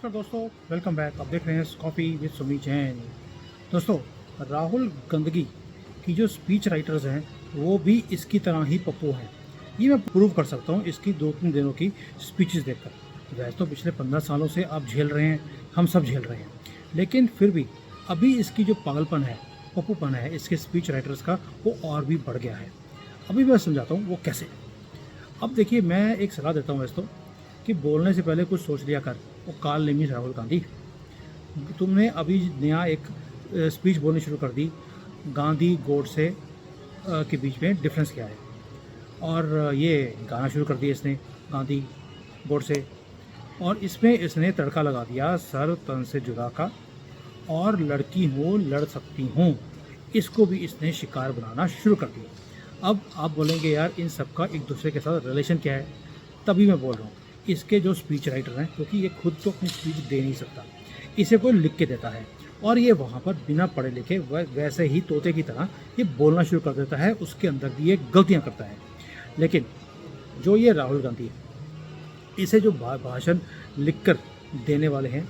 नमस्कार दोस्तों, welcome back. आप देख रहे हैं कॉफ़ी विद सुमी जैन। दोस्तों, राहुल गंदगी की जो स्पीच राइटर्स हैं वो भी इसकी तरह ही पप्पू हैं। ये मैं प्रूव कर सकता हूँ इसकी 2-3 दिनों की स्पीचेस देखकर। वैसे तो पिछले 15 सालों से आप झेल रहे हैं, हम सब झेल रहे हैं, लेकिन फिर भी अभी इसकी जो पागलपन है, पप्पूपन है इसके स्पीच राइटर्स का, वो और भी बढ़ गया है। अभी मैं समझाता हूँ वो कैसे। अब देखिए, मैं एक सलाह देता हूँ वैसे तो, कि बोलने से पहले कुछ सोच लिया कर। वो काल नेमी राहुल गांधी, तुमने अभी नया एक स्पीच बोलनी शुरू कर दी। गांधी गोडसे के बीच में डिफरेंस क्या है, और ये गाना शुरू कर दिया इसने, गांधी गोडसे, और इसमें इसने तड़का लगा दिया सर तन से जुदा का, और लड़की हूँ लड़ सकती हूँ, इसको भी इसने शिकार बनाना शुरू कर दिया। अब आप बोलेंगे यार इन सब का एक दूसरे के साथ रिलेशन क्या है, तभी मैं बोल रहा हूँ इसके जो स्पीच राइटर हैं, क्योंकि ये खुद तो अपनी स्पीच दे नहीं सकता, इसे कोई लिख के देता है, और ये वहाँ पर बिना पढ़े लिखे वैसे ही तोते की तरह ये बोलना शुरू कर देता है। उसके अंदर भी ये गलतियाँ करता है। लेकिन जो ये राहुल गांधी है, इसे जो भाषण लिख कर देने वाले हैं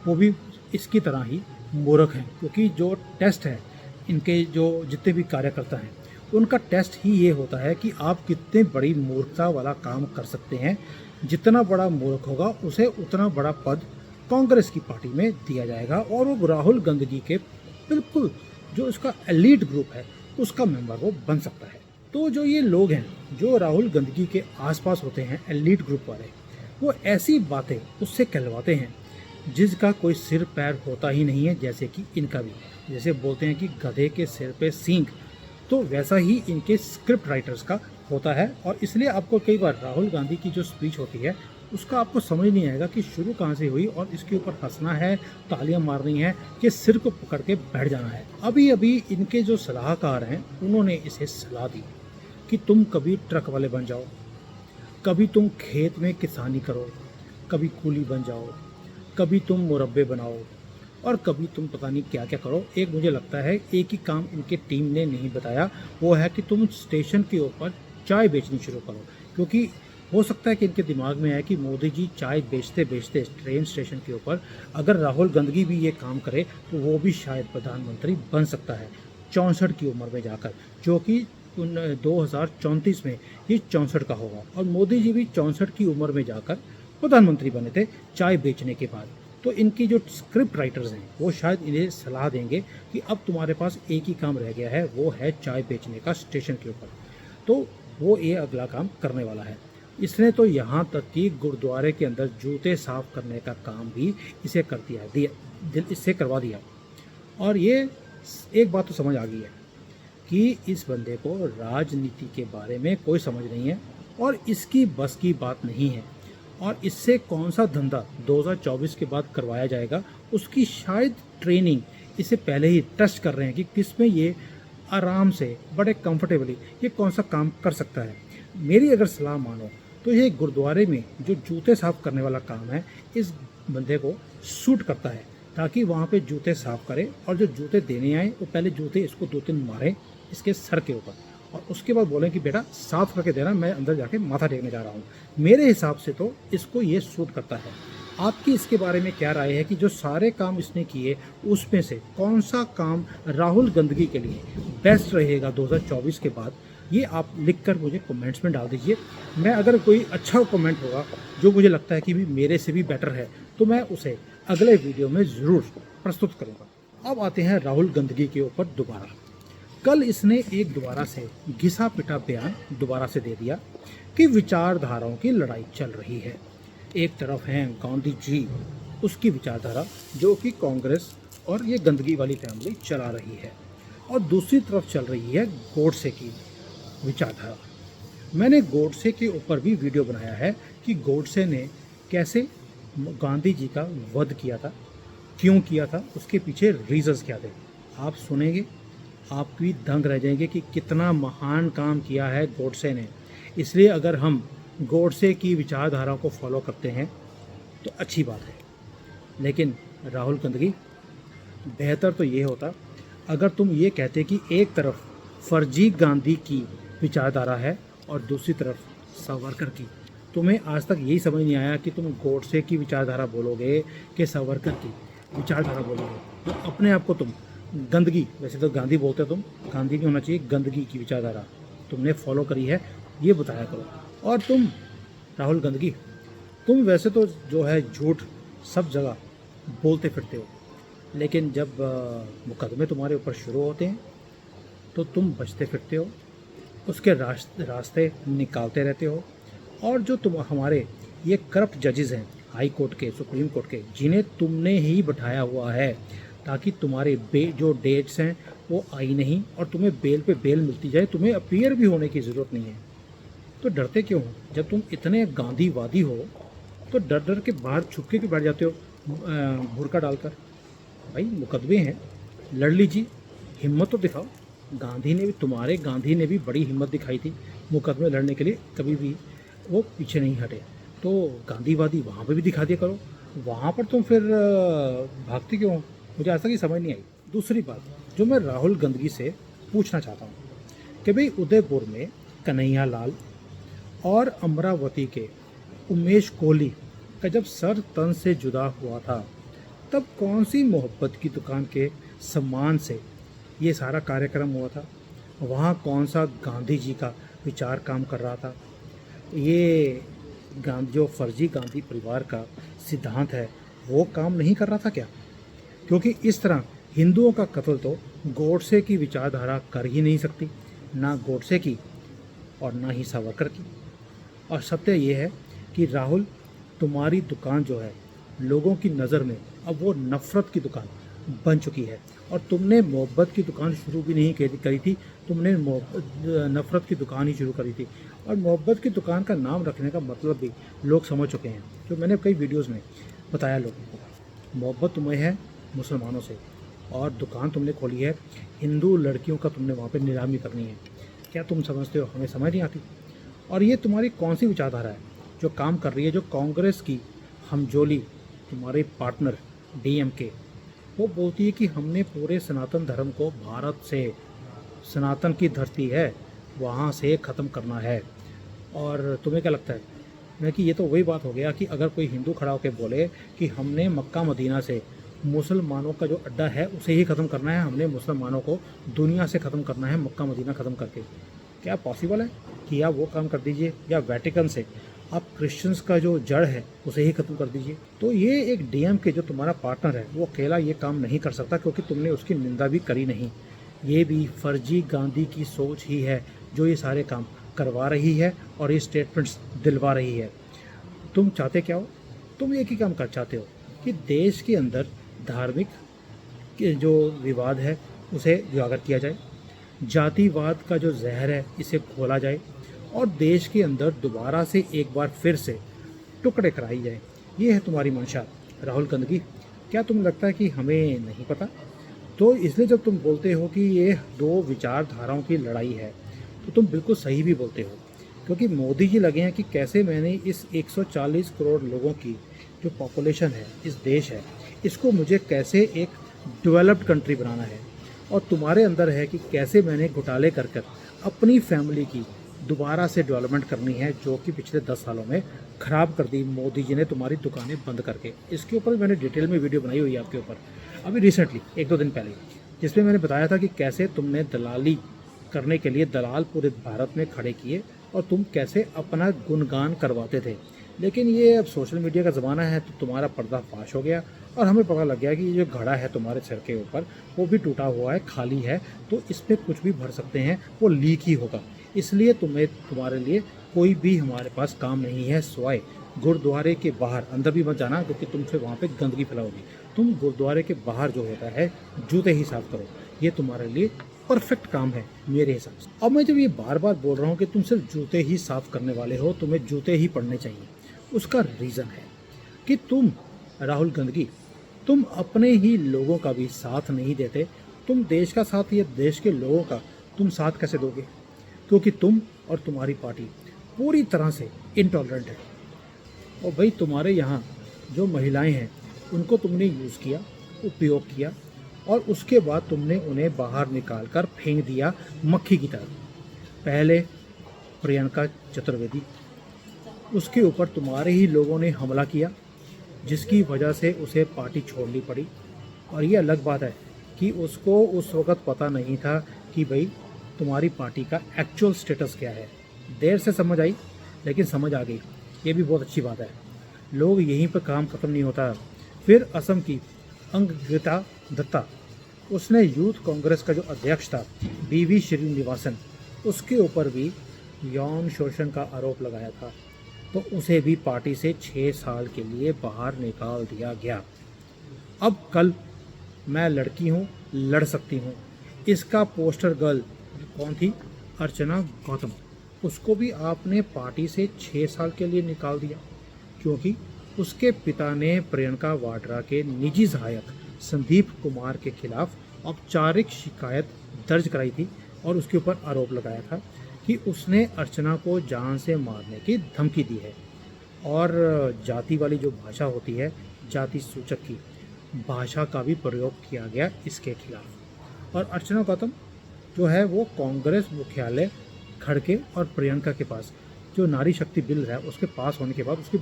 वो भी इसकी तरह ही मूर्ख हैं, क्योंकि जो टेस्ट है इनके, जो जितने भी कार्यकर्ता हैं उनका टेस्ट ही ये होता है कि आप कितने बड़ी मूर्खता वाला काम कर सकते हैं। जितना बड़ा मूर्ख होगा उसे उतना बड़ा पद कांग्रेस की पार्टी में दिया जाएगा, और वो राहुल गांधी के बिल्कुल जो उसका एलीट ग्रुप है उसका मेंबर वो बन सकता है। तो जो ये लोग हैं जो राहुल गांधी के आसपास होते हैं, एलीट ग्रुप वाले, वो ऐसी बातें उससे कहलवाते हैं जिसका कोई सिर पैर होता ही नहीं है। जैसे कि इनका भी, जैसे बोलते हैं कि गधे के सिर पे सींग, तो वैसा ही इनके स्क्रिप्ट राइटर्स का होता है। और इसलिए आपको कई बार राहुल गांधी की जो स्पीच होती है उसका आपको समझ नहीं आएगा कि शुरू कहाँ से हुई, और इसके ऊपर हंसना है, तालियां मारनी है, कि सिर को पकड़ के बैठ जाना है। अभी अभी इनके जो सलाहकार हैं उन्होंने इसे सलाह दी कि तुम कभी ट्रक वाले बन जाओ, कभी तुम खेत में किसानी करो, कभी कूली बन जाओ, कभी तुम मुरब्बे बनाओ, और कभी तुम पता नहीं क्या क्या करो। एक मुझे लगता है एक ही काम इनके टीम ने नहीं बताया, वो है कि तुम स्टेशन के ऊपर चाय बेचनी शुरू करो। क्योंकि हो सकता है कि इनके दिमाग में है कि मोदी जी चाय बेचते बेचते ट्रेन स्टेशन के ऊपर अगर राहुल गांधी भी ये काम करे तो वो भी शायद प्रधानमंत्री बन सकता है 64 की उम्र में जाकर, जो कि 2034 में ये 64 का होगा। और मोदी जी भी 64 की उम्र में जाकर प्रधानमंत्री बने थे चाय बेचने के बाद। तो इनकी जो स्क्रिप्ट राइटर्स हैं वो शायद इन्हें सलाह देंगे कि अब तुम्हारे पास एक ही काम रह गया है, वो है चाय बेचने का स्टेशन के ऊपर। तो वो ये अगला काम करने वाला है। इसने तो यहाँ तक कि गुरुद्वारे के अंदर जूते साफ करने का काम भी इसे कर दिया, इससे करवा दिया। और ये एक बात तो समझ आ गई है कि इस बंदे को राजनीति के बारे में कोई समझ नहीं है, और इसकी बस की बात नहीं है। और इससे कौन सा धंधा 2024 के बाद करवाया जाएगा उसकी शायद ट्रेनिंग इसे पहले ही टेस्ट कर रहे हैं कि किस में ये आराम से बड़े कंफर्टेबली ये कौन सा काम कर सकता है। मेरी अगर सलाह मानो तो ये गुरुद्वारे में जो जूते साफ करने वाला काम है इस बंदे को सूट करता है, ताकि वहाँ पे जूते साफ करे, और जो जूते देने आए वो पहले जूते इसको 2-3 मारे इसके सर के ऊपर, और उसके बाद बोलें कि बेटा साफ करके देना, मैं अंदर जाके माथा टेकने जा रहा हूँ। मेरे हिसाब से तो इसको ये सूट करता है। आपकी इसके बारे में क्या राय है कि जो सारे काम इसने किए उसमें से कौन सा काम राहुल गांधी के लिए बेस्ट रहेगा 2024 के बाद? ये आप लिखकर मुझे कमेंट्स में डाल दीजिए। मैं अगर कोई अच्छा कमेंट होगा जो मुझे लगता है कि भी मेरे से भी बेटर है तो मैं उसे अगले वीडियो में ज़रूर प्रस्तुत करूँगा। अब आते हैं राहुल गांधी के ऊपर दोबारा। कल इसने एक दोबारा से घिसा पिटा बयान दोबारा से दे दिया कि विचारधाराओं की लड़ाई चल रही है। एक तरफ है गांधी जी, उसकी विचारधारा जो कि कांग्रेस और ये गंदगी वाली फैमिली चला रही है, और दूसरी तरफ चल रही है गोडसे की विचारधारा। मैंने गोडसे के ऊपर भी वीडियो बनाया है कि गोडसे ने कैसे गांधी जी का वध किया था, क्यों किया था, उसके पीछे रीजंस क्या थे। आप सुनेंगे आप भी दंग रह जाएंगे कि कितना महान काम किया है गोडसे ने। इसलिए अगर हम गोडसे की विचारधारा को फॉलो करते हैं तो अच्छी बात है। लेकिन राहुल गांधी, बेहतर तो ये होता अगर तुम ये कहते कि एक तरफ फर्जी गांधी की विचारधारा है और दूसरी तरफ सावरकर की, तुम्हें आज तक यही समझ नहीं आया कि तुम गोडसे की विचारधारा बोलोगे कि सावरकर की विचारधारा बोलोगे। तो अपने आप को तुम गंदगी, वैसे तो गांधी बोलते हो तुम, गांधी नहीं होना चाहिए, गंदगी की विचारधारा तुमने फॉलो करी है, ये बताया करो। और तुम राहुल गंदगी, तुम वैसे तो जो है झूठ सब जगह बोलते फिरते हो, लेकिन जब मुकदमे तुम्हारे ऊपर शुरू होते हैं तो तुम बचते फिरते हो, उसके रास्ते निकालते रहते हो। और जो तुम हमारे ये करप्ट जजेस हैं हाई कोर्ट के, सुप्रीम कोर्ट के, जिन्हें तुमने ही बैठाया हुआ है ताकि तुम्हारे जो डेट्स हैं वो आई नहीं और तुम्हें बेल पे बेल मिलती जाए, तुम्हें अपीयर भी होने की ज़रूरत नहीं है, तो डरते क्यों हो? जब तुम इतने गांधीवादी हो तो डर डर के बाहर छुप के क्यों बैठ जाते हो बुर्का डालकर? भाई मुकदमे हैं, लड़ लीजिए, हिम्मत तो दिखाओ। गांधी ने भी बड़ी हिम्मत दिखाई थी मुकदमे लड़ने के लिए, कभी भी वो पीछे नहीं हटे। तो गांधीवादी वहाँ पे भी दिखा दिया करो, वहाँ पर तुम फिर भागती क्यों हो? मुझे आज तक ये समझ नहीं आई। दूसरी बात जो मैं राहुल गंदगी से पूछना चाहता हूँ कि भाई उदयपुर में कन्हैया लाल और अमरावती के उमेश कोहली का जब सर तन से जुदा हुआ था, तब कौन सी मोहब्बत की दुकान के सम्मान से ये सारा कार्यक्रम हुआ था? वहाँ कौन सा गांधी जी का विचार काम कर रहा था? ये जो फर्जी गांधी परिवार का सिद्धांत है वो काम नहीं कर रहा था क्या? क्योंकि इस तरह हिंदुओं का कत्ल तो गोडसे की विचारधारा कर ही नहीं सकती, ना गोडसे की और ना ही सावरकर की। और सत्य ये है कि राहुल, तुम्हारी दुकान जो है लोगों की नज़र में अब वो नफ़रत की दुकान बन चुकी है। और तुमने मोहब्बत की दुकान शुरू भी नहीं करी थी, तुमने नफ़रत की दुकान ही शुरू करी थी। और मोहब्बत की दुकान का नाम रखने का मतलब भी लोग समझ चुके हैं, जो मैंने कई वीडियोस में बताया लोगों को। मोहब्बत तुम्हें है मुसलमानों से, और दुकान तुमने खोली है हिंदू लड़कियों का, तुमने वहाँ पे नीलामी करनी है। क्या तुम समझते हो? हमें समझ नहीं आती। और ये तुम्हारी कौन सी विचारधारा है जो काम कर रही है? जो कांग्रेस की हमजोली, तुम्हारे पार्टनर DMK, वो बोलती है कि हमने पूरे सनातन धर्म को भारत से, सनातन की धरती है वहाँ से ख़त्म करना है। और तुम्हें क्या लगता है मैं कि ये तो वही बात हो गया कि अगर कोई हिंदू खड़ा होकर बोले कि हमने मक्का मदीना से मुसलमानों का जो अड्डा है उसे ही ख़त्म करना है, हमने मुसलमानों को दुनिया से ख़त्म करना है मक्का मदीना ख़त्म करके, क्या पॉसिबल है कि या वो काम कर दीजिए या वेटिकन से आप क्रिश्चियंस का जो जड़ है उसे ही ख़त्म कर दीजिए। तो ये एक DMK जो तुम्हारा पार्टनर है वो अकेला ये काम नहीं कर सकता, क्योंकि तुमने उसकी निंदा भी करी नहीं। ये भी फर्जी गांधी की सोच ही है जो ये सारे काम करवा रही है और ये स्टेटमेंट्स दिलवा रही है। तुम चाहते क्या हो? तुम एक ही काम कर चाहते हो कि देश के अंदर धार्मिक जो विवाद है उसे उजागर किया जाए, जातिवाद का जो जहर है इसे खोला जाए, और देश के अंदर दोबारा से एक बार फिर से टुकड़े कराई जाए। ये है तुम्हारी मंशा राहुल गंदगी। क्या तुम्हें लगता है कि हमें नहीं पता? तो इसलिए जब तुम बोलते हो कि ये दो विचारधाराओं की लड़ाई है तो तुम बिल्कुल सही भी बोलते हो, क्योंकि मोदी जी लगे हैं कि कैसे मैंने इस 140 करोड़ लोगों की जो पॉपुलेशन है, इस देश है, इसको मुझे कैसे एक डेवलप्ड कंट्री बनाना है। और तुम्हारे अंदर है कि कैसे मैंने घोटाले कर कर अपनी फैमिली की दोबारा से डेवलपमेंट करनी है, जो कि पिछले 10 सालों में ख़राब कर दी मोदी जी ने तुम्हारी दुकानें बंद करके। इसके ऊपर मैंने डिटेल में वीडियो बनाई हुई है आपके ऊपर अभी रिसेंटली 1-2 दिन पहले, जिसमें मैंने बताया था कि कैसे तुमने दलाली करने के लिए दलाल पूरे भारत में खड़े किए और तुम कैसे अपना गुणगान करवाते थे। लेकिन ये अब सोशल मीडिया का ज़माना है तो तुम्हारा पर्दाफाश हो गया और हमें पता लग गया कि ये जो घड़ा है तुम्हारे सिर के ऊपर वो भी टूटा हुआ है, खाली है, तो इस पर कुछ भी भर सकते हैं, वो लीक ही होगा। इसलिए तुम्हारे लिए कोई भी हमारे पास काम नहीं है सिवाय गुरुद्वारे के बाहर। अंदर भी मत जाना क्योंकि तुमसे वहाँ पे गंदगी फैलाओगी। तुम गुरुद्वारे के बाहर जो होता है जूते ही साफ करो, ये तुम्हारे लिए परफेक्ट काम है मेरे हिसाब से। अब मैं जब ये बार बार बोल रहा हूँ कि तुम सिर्फ जूते ही साफ करने वाले हो, तुम्हें जूते ही पड़ने चाहिए, उसका रीज़न है कि तुम राहुल गंदगी, तुम अपने ही लोगों का भी साथ नहीं देते। तुम देश का साथ, ये देश के लोगों का तुम साथ कैसे दोगे? क्योंकि तुम और तुम्हारी पार्टी पूरी तरह से इनटॉलरेंट है। और भाई तुम्हारे यहाँ जो महिलाएं हैं उनको तुमने यूज़ किया, उपयोग किया, और उसके बाद तुमने उन्हें बाहर निकाल कर फेंक दिया मक्खी की तरह। पहले प्रियंका चतुर्वेदी, उसके ऊपर तुम्हारे ही लोगों ने हमला किया, जिसकी वजह से उसे पार्टी छोड़नी पड़ी। और ये अलग बात है कि उसको उस वक़्त पता नहीं था कि भाई तुम्हारी पार्टी का एक्चुअल स्टेटस क्या है। देर से समझ आई, लेकिन समझ आ गई, ये भी बहुत अच्छी बात है। लोग यहीं पर काम ख़त्म नहीं होता। फिर असम की अंगीता दत्ता, उसने यूथ कांग्रेस का जो अध्यक्ष था BV श्रीनिवासन, उसके ऊपर भी यौन शोषण का आरोप लगाया था, तो उसे भी पार्टी से 6 साल के लिए बाहर निकाल दिया गया। अब कल मैं लड़की हूँ, लड़ सकती हूँ, इसका पोस्टर गर्ल कौन थी? अर्चना गौतम, उसको भी आपने पार्टी से 6 साल के लिए निकाल दिया, क्योंकि उसके पिता ने प्रियंका वाड्रा के निजी सहायक संदीप कुमार के खिलाफ औपचारिक शिकायत दर्ज कराई थी और उसके ऊपर आरोप लगाया था कि उसने अर्चना को जान से मारने की धमकी दी है। और जाति वाली जो भाषा होती है, जाति सूचक की भाषा का भी प्रयोग किया गया इसके खिलाफ। और अर्चना गौतम जो है वो कांग्रेस मुख्यालय खड़के और प्रियंका के पास जो नारी शक्ति बिल है उसके पास होने के बाद उसकी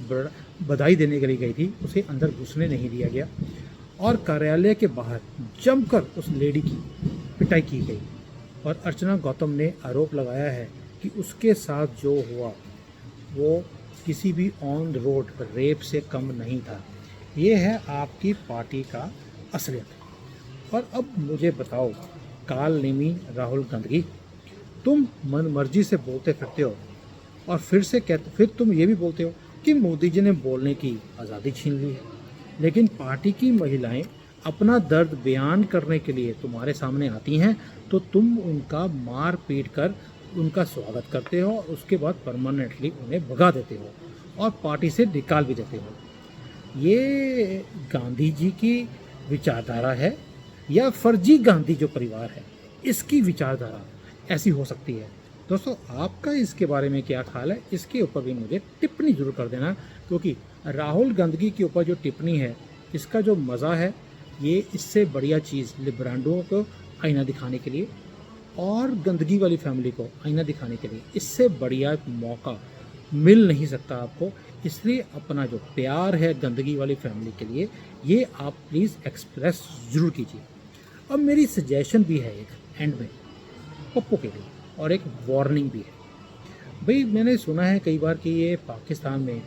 बधाई देने के लिए गई थी, उसे अंदर घुसने नहीं दिया गया और कार्यालय के बाहर जमकर उस लेडी की पिटाई की गई। और अर्चना गौतम ने आरोप लगाया है कि उसके साथ जो हुआ वो किसी भी ऑन रोड रेप से कम नहीं था। ये है आपकी पार्टी का असलियत। और अब मुझे बताओ काल नेमी राहुल गंदगी, तुम मन मर्जी से बोलते फिरते हो और फिर तुम ये भी बोलते हो कि मोदी जी ने बोलने की आज़ादी छीन ली है। लेकिन पार्टी की महिलाएं अपना दर्द बयान करने के लिए तुम्हारे सामने आती हैं तो तुम उनका मार पीट कर उनका स्वागत करते हो और उसके बाद परमानेंटली उन्हें भगा देते हो और पार्टी से निकाल भी देते हो। ये गांधी जी की विचारधारा है या फर्जी गांधी जो परिवार है इसकी विचारधारा ऐसी हो सकती है? दोस्तों आपका इसके बारे में क्या ख्याल है, इसके ऊपर भी मुझे टिप्पणी जरूर कर देना, क्योंकि राहुल गांधी के ऊपर जो टिप्पणी है इसका जो मज़ा है ये इससे बढ़िया चीज़ लिब्रांडो को आईना दिखाने के लिए और गंदगी वाली फैमिली को आईना दिखाने के लिए इससे बढ़िया मौका मिल नहीं सकता आपको। इसलिए अपना जो प्यार है गंदगी वाली फैमिली के लिए ये आप प्लीज़ एक्सप्रेस ज़रूर कीजिए। अब मेरी सजेशन भी है एक एंड में पप्पू के लिए और एक वार्निंग भी है। भाई मैंने सुना है कई बार कि ये पाकिस्तान में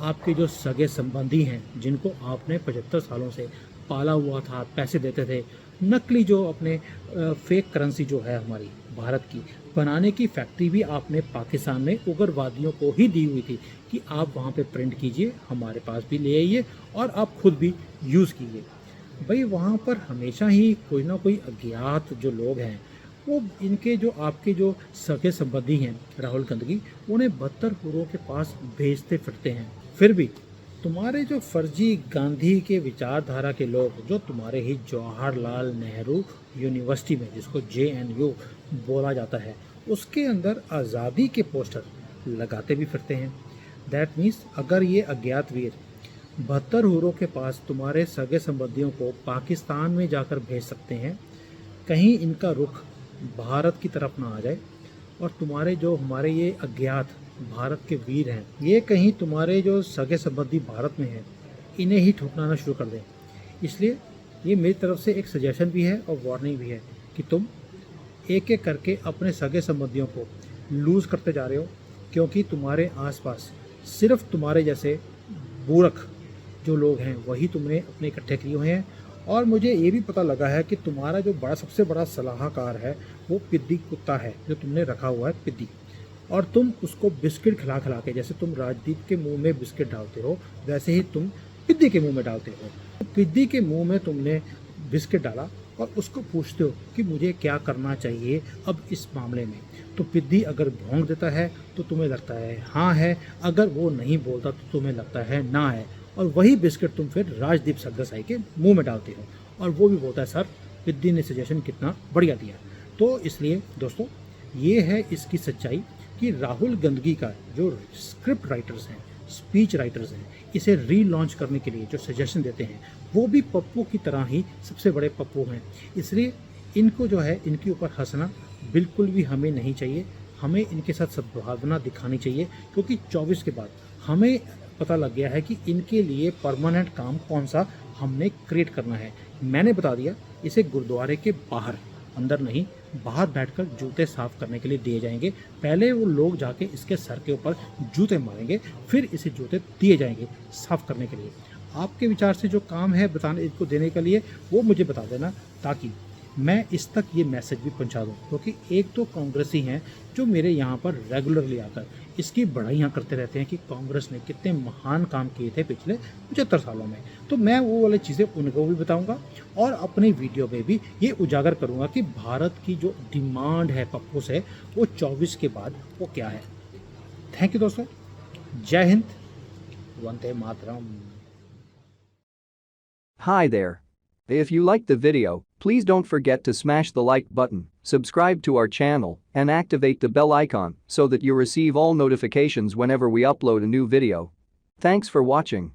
आपके जो सगे संबंधी हैं जिनको आपने 75 सालों से पाला हुआ था, पैसे देते थे, नकली जो अपने फेक करेंसी जो है हमारी भारत की बनाने की फैक्ट्री भी आपने पाकिस्तान में उग्रवादियों को ही दी हुई थी कि आप वहाँ पे प्रिंट कीजिए, हमारे पास भी ले आइए और आप खुद भी यूज़ कीजिए। भाई वहाँ पर हमेशा ही कोई ना कोई अज्ञात जो लोग हैं वो इनके जो आपके जो सगे संबंधी हैं राहुल गांधी उन्हें 72 हुरों के पास भेजते फिरते हैं। फिर भी तुम्हारे जो फर्जी गांधी के विचारधारा के लोग जो तुम्हारे ही जवाहरलाल नेहरू यूनिवर्सिटी में जिसको JNU बोला जाता है उसके अंदर आज़ादी के पोस्टर लगाते भी फिरते हैं। दैट मीन्स अगर ये अज्ञात वीर 72 हुरों के पास तुम्हारे सगे संबंधियों को पाकिस्तान में जाकर भेज सकते हैं, कहीं इनका रुख भारत की तरफ ना आ जाए और तुम्हारे जो हमारे ये अज्ञात भारत के वीर हैं ये कहीं तुम्हारे जो सगे संबंधी भारत में हैं इन्हें ही ठुकराना शुरू कर दें। इसलिए ये मेरी तरफ से एक सजेशन भी है और वार्निंग भी है कि तुम एक एक करके अपने सगे संबंधियों को लूज़ करते जा रहे हो, क्योंकि तुम्हारे आसपास सिर्फ तुम्हारे जैसे मूर्ख जो लोग हैं वही तुमने अपने इकट्ठे किए हुए हैं। और मुझे ये भी पता लगा है कि तुम्हारा जो सबसे बड़ा सलाहकार है वो पिद्दी कुत्ता है जो तुमने रखा हुआ है, पिद्दी, और तुम उसको बिस्किट खिला खिला के, जैसे तुम राजदीप के मुंह में बिस्किट डालते हो वैसे ही तुम पिद्दी के मुंह में डालते हो। तो पिद्दी के मुंह में तुमने बिस्किट डाला और उसको पूछते हो कि मुझे क्या करना चाहिए अब इस मामले में। तो पिद्दी अगर भौंक देता है तो तुम्हें लगता है हाँ है, अगर वो नहीं बोलता तो तुम्हें लगता है ना है, और वही बिस्किट तुम फिर राजदीप सरदेसाई के मुंह में डालते हो और वो भी बोलता है सर पिद्दी ने सजेशन कितना बढ़िया दिया। तो इसलिए दोस्तों ये है इसकी सच्चाई कि राहुल गांधी का जो स्क्रिप्ट राइटर्स हैं, स्पीच राइटर्स हैं, इसे रीलॉन्च करने के लिए जो सजेशन देते हैं वो भी पप्पू की तरह ही सबसे बड़े पप्पू हैं। इसलिए इनको जो है इनके ऊपर हंसना बिल्कुल भी हमें नहीं चाहिए। हमें इनके साथ सद्भावना दिखानी चाहिए, क्योंकि 24 के बाद हमें पता लग गया है कि इनके लिए परमानेंट काम कौन सा हमने क्रिएट करना है। मैंने बता दिया, इसे गुरुद्वारे के बाहर, अंदर नहीं, बाहर बैठकर जूते साफ करने के लिए दिए जाएंगे। पहले वो लोग जाके इसके सर के ऊपर जूते मारेंगे, फिर इसे जूते दिए जाएंगे साफ करने के लिए। आपके विचार से जो काम है बताने इसको देने के लिए वो मुझे बता देना, ताकि मैं इस तक ये मैसेज भी पहुंचा दूं। क्योंकि एक तो कांग्रेसी हैं जो मेरे यहाँ पर रेगुलरली आकर इसकी बड़ाइयाँ करते रहते हैं कि कांग्रेस ने कितने महान काम किए थे पिछले 75 सालों में। तो मैं वो वाली चीज़ें उनको भी बताऊंगा और अपनी वीडियो में भी ये उजागर करूंगा कि भारत की जो डिमांड है पप्पू से, वो 24 के बाद वो क्या है। थैंक यू दोस्तों, जय Hind, Vande Mataram. Hi there. If you liked the video, please don't forget to smash the like button, subscribe to our channel, and activate the bell icon so that you receive all notifications whenever we upload a new video. Thanks for watching.